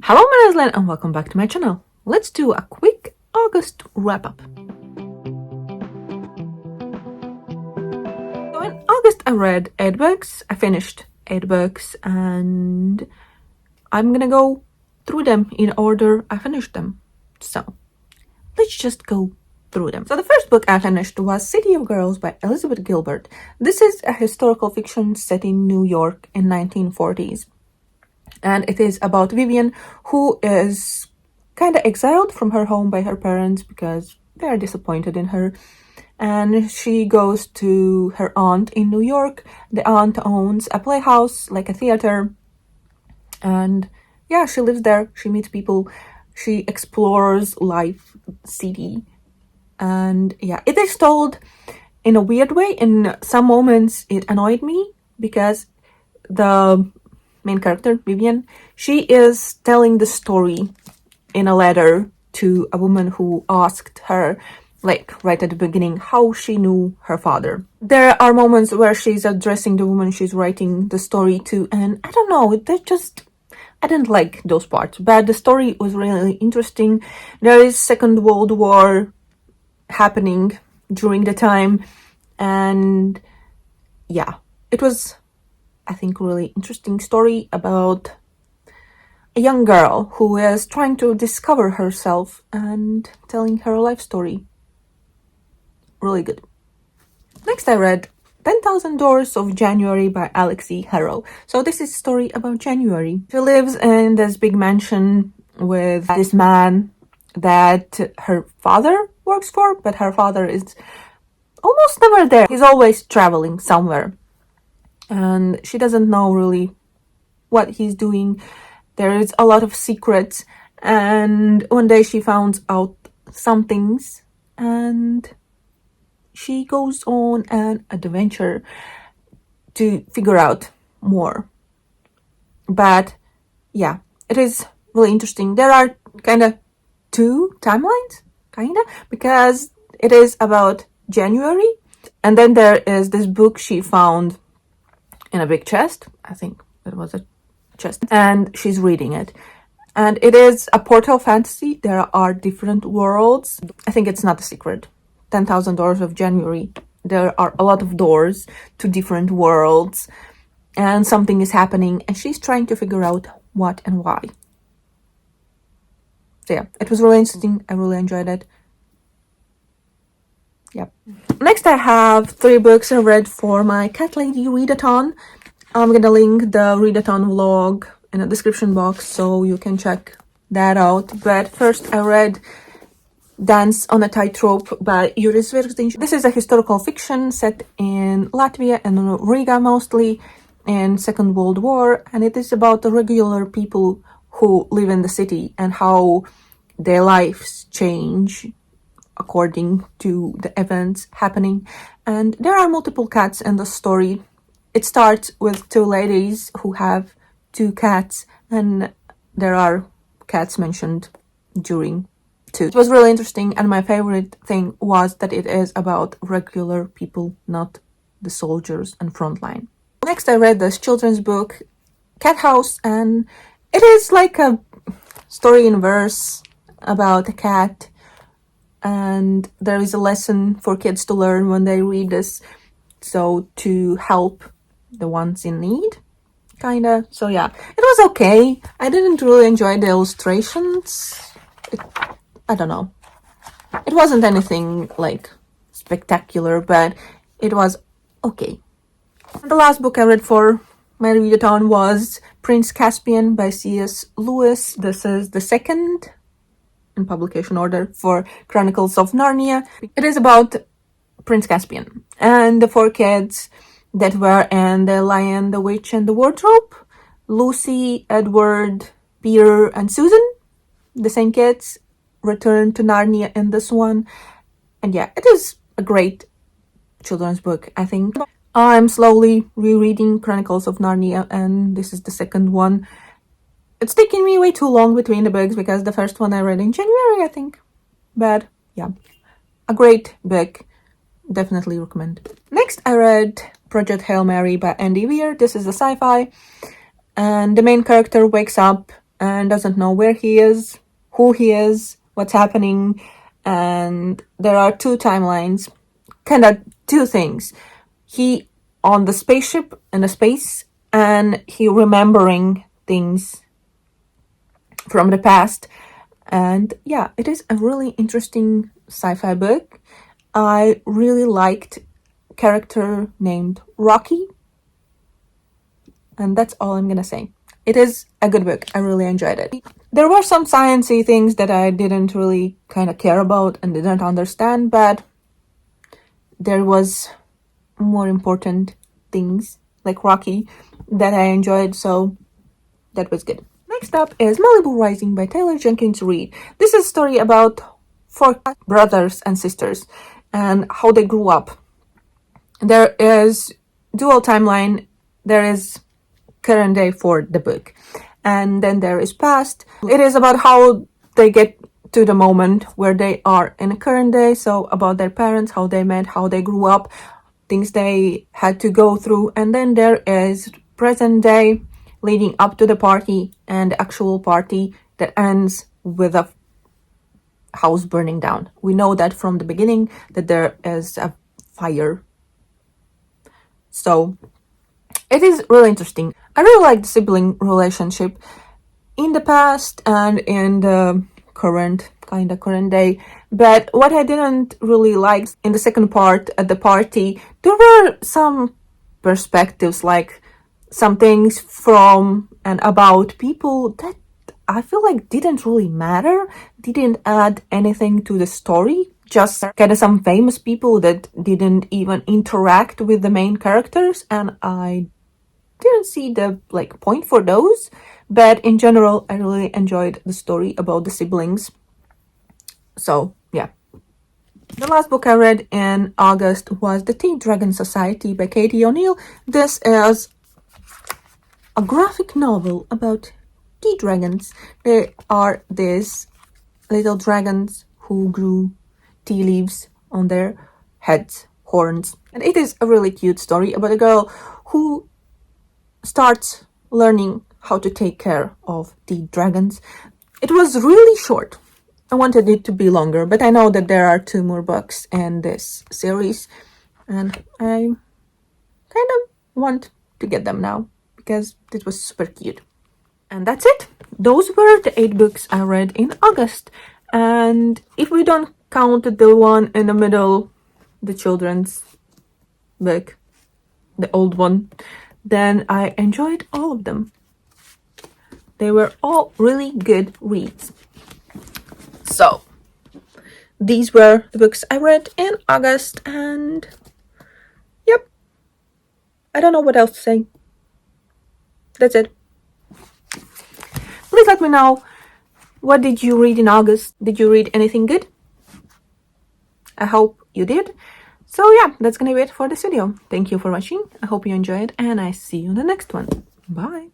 Hello, my name is Liene and welcome back to my channel. Let's do a quick August wrap-up. So in August I read 8 books, I finished 8 books, and I'm gonna go through them in order I finished them. So let's just go through them. So the first book I finished was City of Girls by Elizabeth Gilbert. This is a historical fiction set in New York in 1940s. And it is about Vivian, who is kind of exiled from her home by her parents because they are disappointed in her. And she goes to her aunt in New York. The aunt owns a playhouse, like a theater. And yeah, she lives there. She meets people. She explores life, city. And yeah, it is told in a weird way. In some moments, it annoyed me because the main character, Vivian, she is telling the story in a letter to a woman who asked her, like right at the beginning, how she knew her father. There are moments where she's addressing the woman she's writing the story to, and I don't know, I didn't like those parts, but the story was really interesting. There is Second World War happening during the time, and yeah, it was, I think, really interesting story about a young girl who is trying to discover herself and telling her life story. Really good. Next I read 10,000 Doors of January by Alexi Harrow. So this is a story about January. She lives in this big mansion with this man that her father works for, but her father is almost never there. He's always traveling somewhere. And she doesn't know really what he's doing. There is a lot of secrets, and one day she found out some things, and she goes on an adventure to figure out more. But yeah, it is really interesting. There are kind of two timelines, because it is about January, and then there is this book she found in a big chest. I think it was a chest, and she's reading it. And it is a portal fantasy. There are different worlds. I think it's not a secret. 10,000 Doors of January. There are a lot of doors to different worlds, and something is happening, and she's trying to figure out what and why. So yeah, it was really interesting. I really enjoyed it. Yep. Next I have 3 books I read for my Cat Lady Readathon. I'm gonna link the Readathon vlog in the description box so you can check that out. But first I read Dance on a Tightrope by Juris Virsdiņš. This is a historical fiction set in Latvia and Riga, mostly in Second World War, and it is about the regular people who live in the city and how their lives change according to the events happening. And there are multiple cats in the story. It starts with 2 ladies who have 2 cats, and there are cats mentioned during too. It was really interesting, and my favorite thing was that it is about regular people, not the soldiers and frontline. Next I read this children's book, Cat House, and it is like a story in verse about a cat, and there is a lesson for kids to learn when they read this, so to help the ones in need, kinda. So yeah, it was okay. I didn't really enjoy the illustrations. I don't know. It wasn't anything like spectacular, but it was okay. And the last book I read for my readathon was Prince Caspian by C.S. Lewis. This is the second in publication order for Chronicles of Narnia. It is about Prince Caspian and the 4 kids that were in The Lion, the Witch, and the Wardrobe. Lucy, Edward, Peter, and Susan, the same kids, return to Narnia in this one. And yeah, it is a great children's book, I think. I'm slowly rereading Chronicles of Narnia, and this is the second one. It's taking me way too long between the books because the first one I read in January, I think. But yeah, a great book. Definitely recommend. Next I read Project Hail Mary by Andy Weir. This is a sci-fi, and the main character wakes up and doesn't know where he is, who he is, what's happening. And there are two timelines, kind of two things. He on the spaceship in the space, and he remembering things from the past. And yeah, it is a really interesting sci-fi book. I really liked character named Rocky, and that's all I'm gonna say. It is a good book. I really enjoyed it. There were some sciencey things that I didn't really kind of care about and didn't understand, but there was more important things like Rocky that I enjoyed, so that was good. Next up is Malibu Rising by Taylor Jenkins Reid. This is a story about four brothers and sisters and how they grew up. There is dual timeline. There is current day for the book, and then there is past. It is about how they get to the moment where they are in current day, so about their parents, how they met, how they grew up, things they had to go through. And then there is present day leading up to the party and the actual party that ends with a house burning down. We know that from the beginning that there is a fire. So it is really interesting. I really like the sibling relationship in the past and in the current day. But what I didn't really like in the second part at the party, there were some perspectives, like some things from and about people that I feel like didn't really matter, didn't add anything to the story. Just kind of some famous people that didn't even interact with the main characters, and I didn't see the point for those. But in general, I really enjoyed the story about the siblings. So yeah. The last book I read in August was The Tea Dragon Society by Katie O'Neill. This is a graphic novel about tea dragons. They are these little dragons who grew tea leaves on their heads, horns. And it is a really cute story about a girl who starts learning how to take care of tea dragons. It was really short. I wanted it to be longer, but I know that there are 2 more books in this series, and I kind of want to get them now because it was super cute. And that's it. Those were the 8 books I read in August. And if we don't count the one in the middle, the children's book, the old one, then I enjoyed all of them. They were all really good reads. So, these were the books I read in August, and yep, I don't know what else to say. That's it. Please let me know, what did you read in August? Did you read anything good? I hope you did. So yeah, that's gonna be it for this video. Thank you for watching. I hope you enjoyed, and I see you in the next one. Bye.